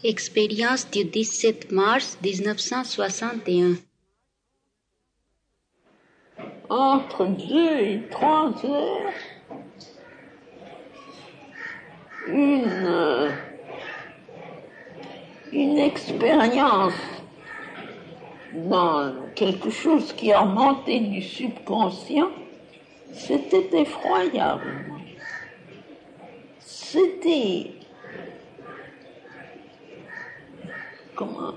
Expérience du 17 mars 1961. Entre 2 et 3 heures, une expérience dans quelque chose qui a remonté du subconscient, c'était effroyable. C'était... Comment?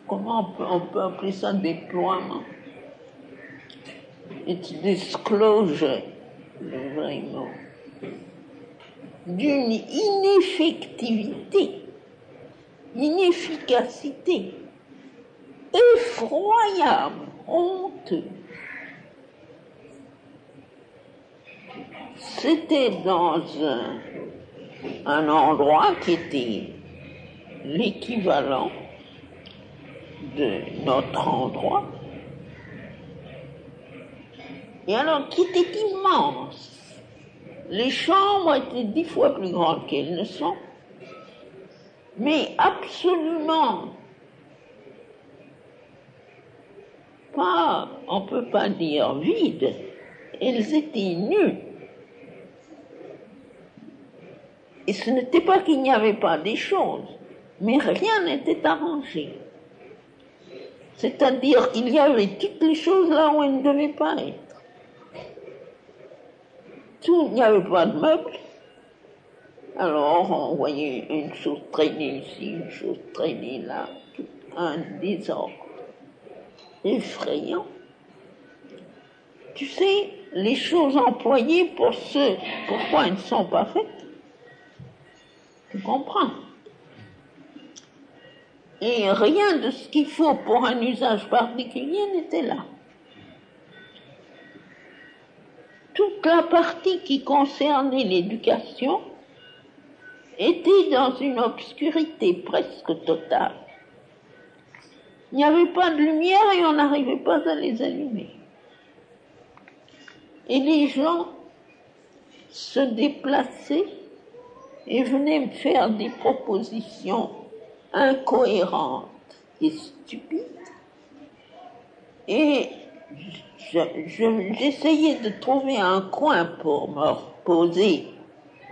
Comment on peut appeler ça, déploiement? It's disclosure, le vrai mot, d'une inefficacité effroyable, honteux. C'était dans un endroit qui était l'équivalent de notre endroit, et alors qui était immense. Les chambres étaient 10 fois plus grandes qu'elles ne sont, mais absolument pas, on ne peut pas dire vides, elles étaient nues. Et ce n'était pas qu'il n'y avait pas des choses, mais rien n'était arrangé. C'est-à-dire qu'il y avait toutes les choses là où elles ne devaient pas être. Il n'y avait pas de meubles. Alors on voyait une chose traîner ici, une chose traîner là, tout un désordre effrayant. Tu sais, les choses employées pour ce pourquoi elles ne sont pas faites, tu comprends? Et rien de ce qu'il faut pour un usage particulier n'était là. Toute la partie qui concernait l'éducation était dans une obscurité presque totale. Il n'y avait pas de lumière et on n'arrivait pas à les allumer. Et les gens se déplaçaient et venaient me faire des propositions incohérentes et stupides. Et j'essayais de trouver un coin pour me reposer,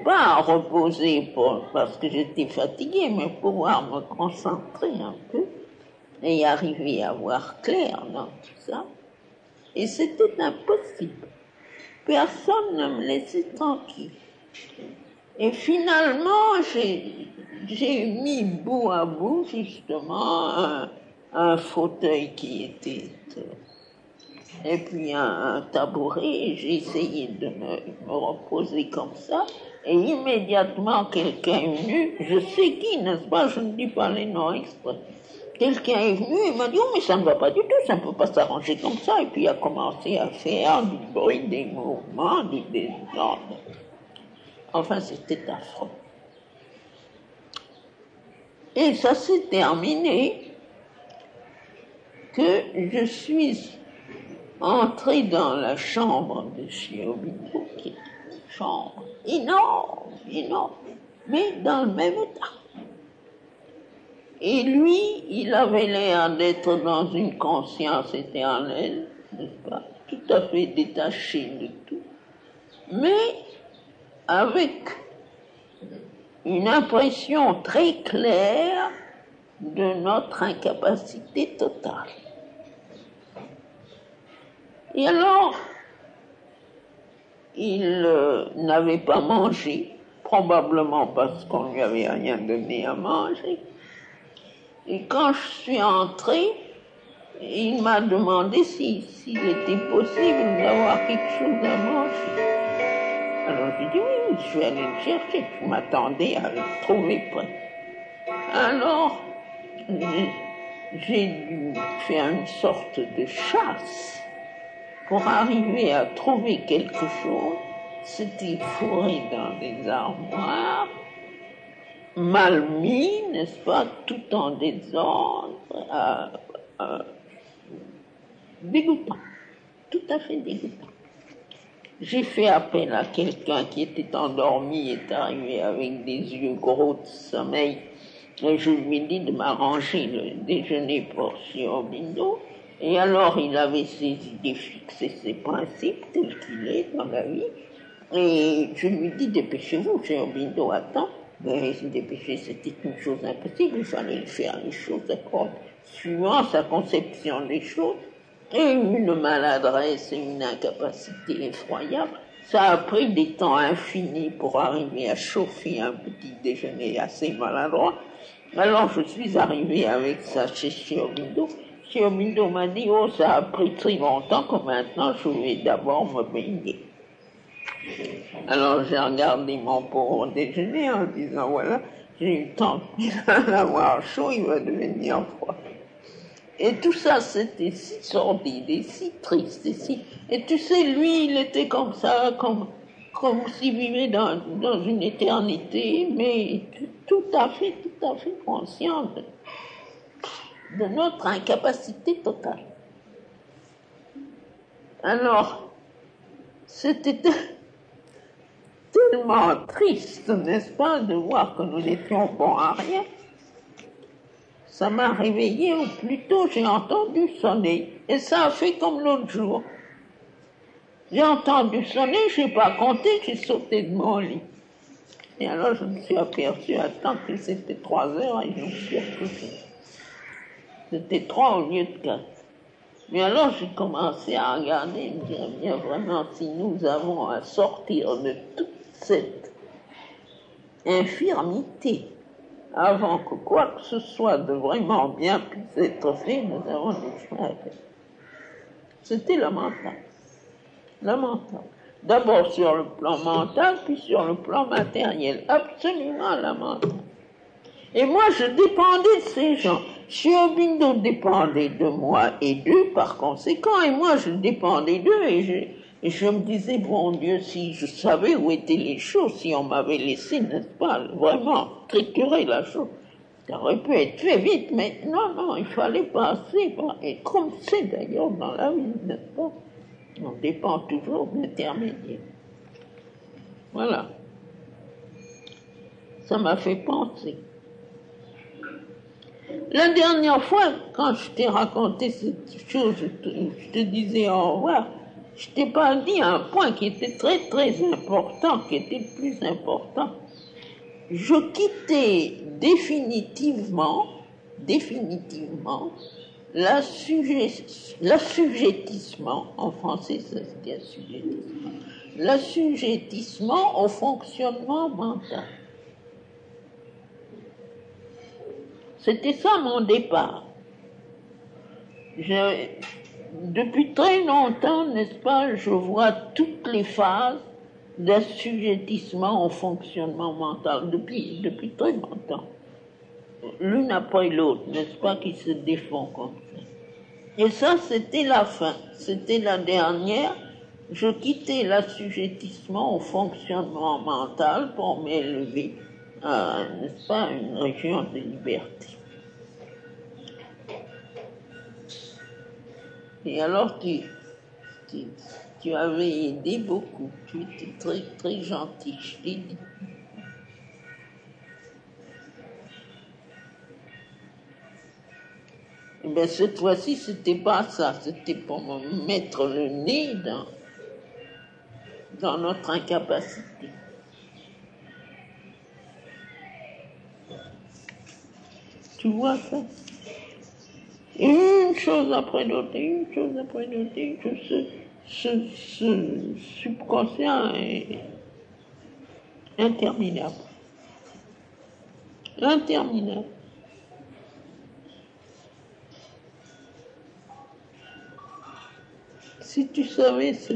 pas reposer parce que j'étais fatiguée, mais pour pouvoir me concentrer un peu et arriver à voir clair dans tout ça. Et c'était impossible. Personne ne me laissait tranquille. Et finalement, j'ai mis bout à bout, justement, un fauteuil qui était... et puis un tabouret, j'ai essayé de me reposer comme ça, et immédiatement quelqu'un est venu, je sais qui, n'est-ce pas, je ne dis pas les noms exprès. Quelqu'un est venu et m'a dit, oh mais ça ne va pas du tout, ça ne peut pas s'arranger comme ça, et puis il a commencé à faire du bruit, des mouvements, du désordre. Enfin, c'était affreux. Et ça s'est terminé que je suis entré dans la chambre de chez Obito, qui est une chambre énorme, mais dans le même état. Et lui, il avait l'air d'être dans une conscience éternelle, n'est-ce pas, tout à fait détaché de tout, mais avec une impression très claire de notre incapacité totale. Et alors, il n'avait pas mangé, probablement parce qu'on ne lui avait rien donné à manger. Et quand je suis entrée, il m'a demandé s'il était possible d'avoir quelque chose à manger. Alors j'ai dit oui, je vais aller le chercher. Je m'attendais à le trouver prêt. Alors, j'ai dû faire une sorte de chasse pour arriver à trouver quelque chose. C'était fourré dans des armoires, mal mis, n'est-ce pas, tout en désordre, Dégoûtant, tout à fait dégoûtant. J'ai fait appel à quelqu'un qui était endormi, est arrivé avec des yeux gros de sommeil, et je lui ai dit de m'arranger le déjeuner pour Aurobindo. Et alors il avait ses idées fixées, ses principes, tels qu'il est dans la vie. Et je lui ai dit, dépêchez-vous, Aurobindo attend. Mais se dépêcher, c'était une chose impossible, il fallait faire les choses suivant sa conception des choses. Et une maladresse et une incapacité effroyable. Ça a pris des temps infinis pour arriver à chauffer un petit déjeuner assez maladroit. Alors je suis arrivé avec ça chez Aurobindo. Aurobindo m'a dit, oh, ça a pris très longtemps que maintenant je vais d'abord me baigner. Alors j'ai regardé mon pauvre déjeuner en disant, voilà, j'ai eu le temps d'avoir chaud, il va devenir froid. Et tout ça, c'était si sordide et si triste. Et tu sais, lui, il était comme ça, comme s'il vivait dans une éternité, mais tout à fait conscient de notre incapacité totale. Alors, c'était tellement triste, n'est-ce pas, de voir que nous n'étions bons à rien. Ça m'a réveillée, ou plutôt j'ai entendu sonner, et ça a fait comme l'autre jour. J'ai entendu sonner, je n'ai pas compté, j'ai sauté de mon lit. Et alors je me suis aperçu à temps que c'était 3 heures et je me suis recouché. C'était 3 au lieu de 4. Mais alors j'ai commencé à regarder et me dire, bien vraiment, si nous avons à sortir de toute cette infirmité, avant que quoi que ce soit de vraiment bien puisse être fait, nous avons des choix à faire. C'était lamentable. Lamentable. D'abord sur le plan mental, puis sur le plan matériel. Absolument lamentable. Et moi, je dépendais de ces gens. Aurobindo dépendait de moi et d'eux, par conséquent, et moi, je dépendais d'eux, et je me disais, bon Dieu, si je savais où étaient les choses, si on m'avait laissé, n'est-ce pas, vraiment triturer la chose, ça aurait pu être fait vite, mais non, il fallait passer, et comme c'est d'ailleurs dans la vie, n'est-ce pas, on dépend toujours d'intermédiaires. Voilà. Ça m'a fait penser. La dernière fois, quand je t'ai raconté cette chose, je te disais au revoir, je t'ai pas dit un point qui était très important, qui était le plus important. Je quittais définitivement l'assujettissement, en français ça se dit assujettissement, l'assujettissement au fonctionnement mental. C'était ça mon départ. Depuis très longtemps, n'est-ce pas, je vois toutes les phases d'assujettissement au fonctionnement mental, depuis très longtemps. L'une après l'autre, n'est-ce pas, qui se défont comme ça. Et ça, c'était la fin, c'était la dernière. Je quittais l'assujettissement au fonctionnement mental pour m'élever à, n'est-ce pas, une région de liberté. Et alors, tu avais aidé beaucoup, tu étais très gentil, je t'ai dit. Et bien, cette fois-ci, c'était pas ça, c'était pour me mettre le nez dans notre incapacité. Tu vois ça? Une chose après l'autre, ce subconscient est interminable. Interminable. Si tu savais ce...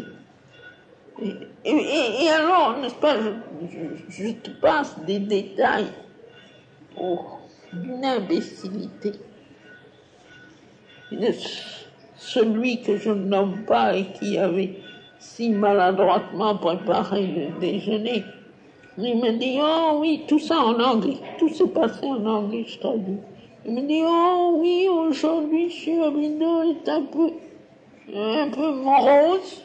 Et alors, n'est-ce pas, je te passe des détails pour une imbécilité. Celui que je ne nomme pas et qui avait si maladroitement préparé le déjeuner, il me dit, oh oui, tout ça en anglais, tout s'est passé en anglais, je traduis. Il me dit, oh oui, aujourd'hui, Aurobindo est un peu un peu morose.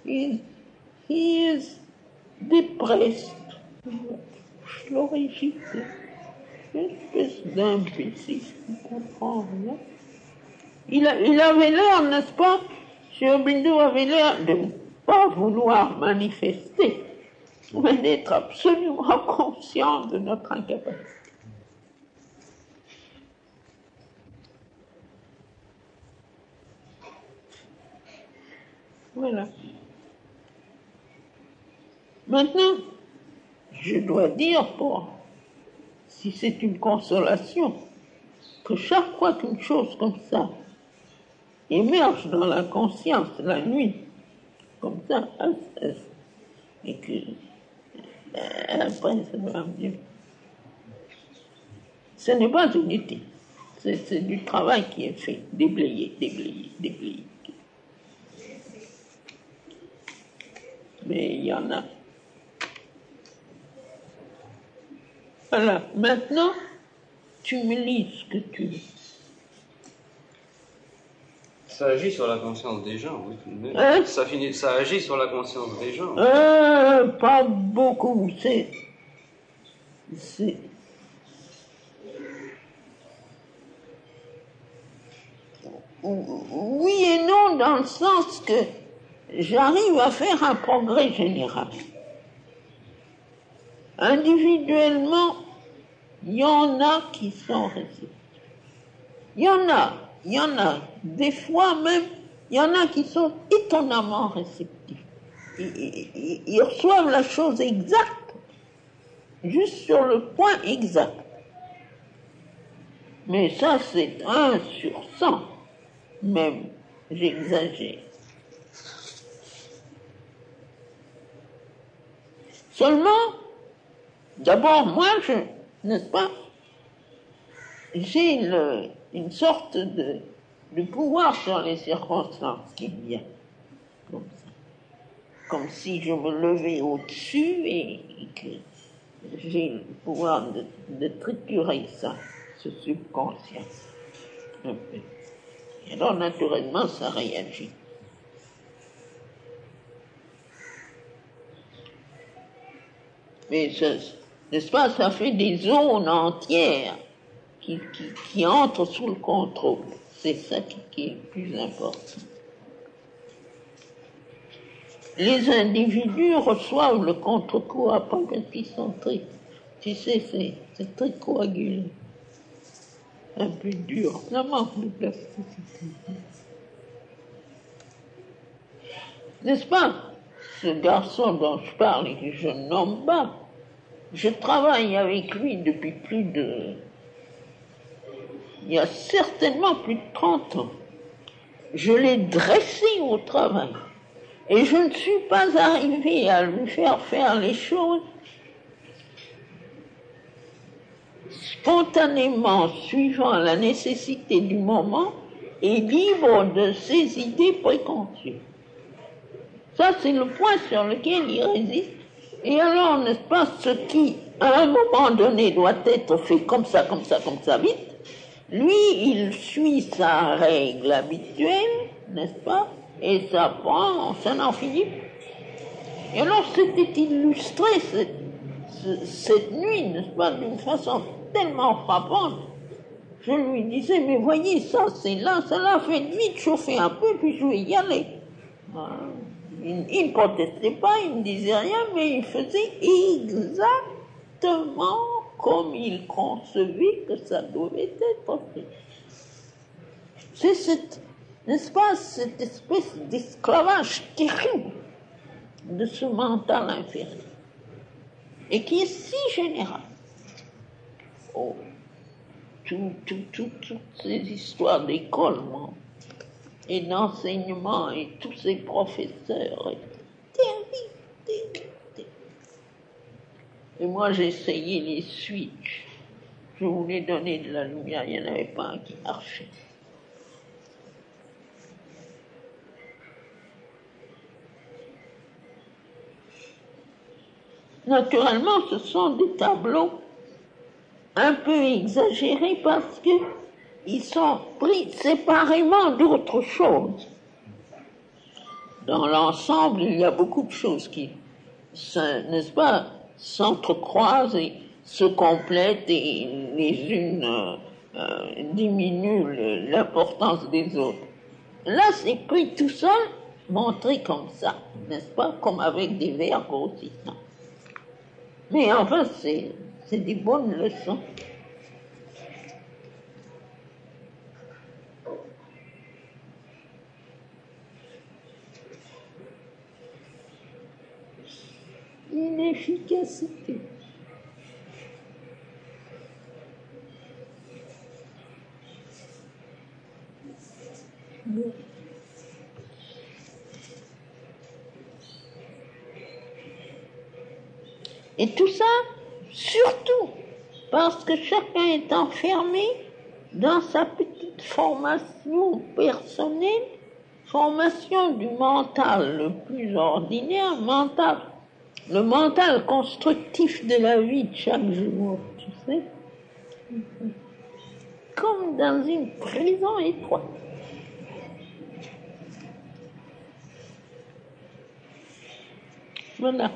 He is depressed. Je l'aurais giflé. Une espèce d'imbécile qui ne comprend rien. Il avait l'air, n'est-ce pas, M. Bindou avait l'air de ne pas vouloir manifester, mais d'être absolument conscient de notre incapacité. Voilà. Maintenant, je dois dire, si c'est une consolation, que chaque fois qu'une chose comme ça émerge dans la conscience la nuit, comme ça, et que après ça va mieux. Ce n'est pas inutile. C'est du travail qui est fait, déblayer. Mais il y en a. Voilà, maintenant, tu me lis ce que tu lis. Ça agit sur la conscience des gens, oui, tout de même. Hein? Ça agit sur la conscience des gens. Pas beaucoup, c'est... Oui et non, dans le sens que j'arrive à faire un progrès général. Individuellement, il y en a qui sont réceptifs. Il y en a, des fois même, il y en a qui sont étonnamment réceptifs. Ils reçoivent la chose exacte, juste sur le point exact. Mais ça, c'est 1 sur 100, même, j'exagère. Seulement, d'abord, moi, n'est-ce pas, j'ai une sorte de pouvoir sur les circonstances qui vient, comme ça. Comme si je me levais au-dessus et que j'ai le pouvoir de triturer ça, ce subconscient. Un peu. Et alors, naturellement, ça réagit. Mais n'est-ce pas, ça fait des zones entières qui entrent sous le contrôle. C'est ça qui est le plus important. Les individus reçoivent le contre-coup après parce qu'ils sont très, tu sais, c'est très coagulé. Un peu dur. Ça manque de plasticité. N'est-ce pas? Ce garçon dont je parle et que je nomme pas, je travaille avec lui depuis il y a certainement plus de 30 ans. Je l'ai dressé au travail. Et je ne suis pas arrivé à lui faire les choses spontanément, suivant la nécessité du moment et libre de ses idées préconçues. Ça, c'est le point sur lequel il résiste. Et alors, n'est-ce pas, ce qui, à un moment donné, doit être fait comme ça, vite, lui, il suit sa règle habituelle, n'est-ce pas, et ça n'en finit plus. Et alors, c'était illustré cette nuit, n'est-ce pas, d'une façon tellement frappante. Je lui disais, mais voyez, ça, c'est là, ça l'a fait vite chauffer un peu, puis je vais y aller. Voilà. Il ne protestait pas, il ne disait rien, mais il faisait exactement comme il concevait que ça devait être fait. C'est n'est-ce pas, cette espèce d'esclavage terrible de ce mental inférieur, et qui est si général. Oh, toutes ces histoires d'école, et d'enseignement, et tous ces professeurs, terrible. Et moi, j'ai essayé les switches. Je voulais donner de la lumière, il n'y en avait pas un qui marchait. Naturellement, ce sont des tableaux un peu exagéré parce que ils sont pris séparément d'autres choses. Dans l'ensemble, il y a beaucoup de choses qui, n'est-ce pas, s'entrecroisent et se complètent et les unes diminuent l'importance des autres. Là, c'est pris tout seul, montré comme ça, n'est-ce pas, comme avec des vers grossissants. Mais enfin, c'est des bonnes leçons. Inefficacité. Et tout ça, surtout, parce que chacun est enfermé dans sa petite formation personnelle, formation du mental le plus ordinaire, le mental constructif de la vie de chaque jour, tu sais, comme dans une prison étroite. Voilà.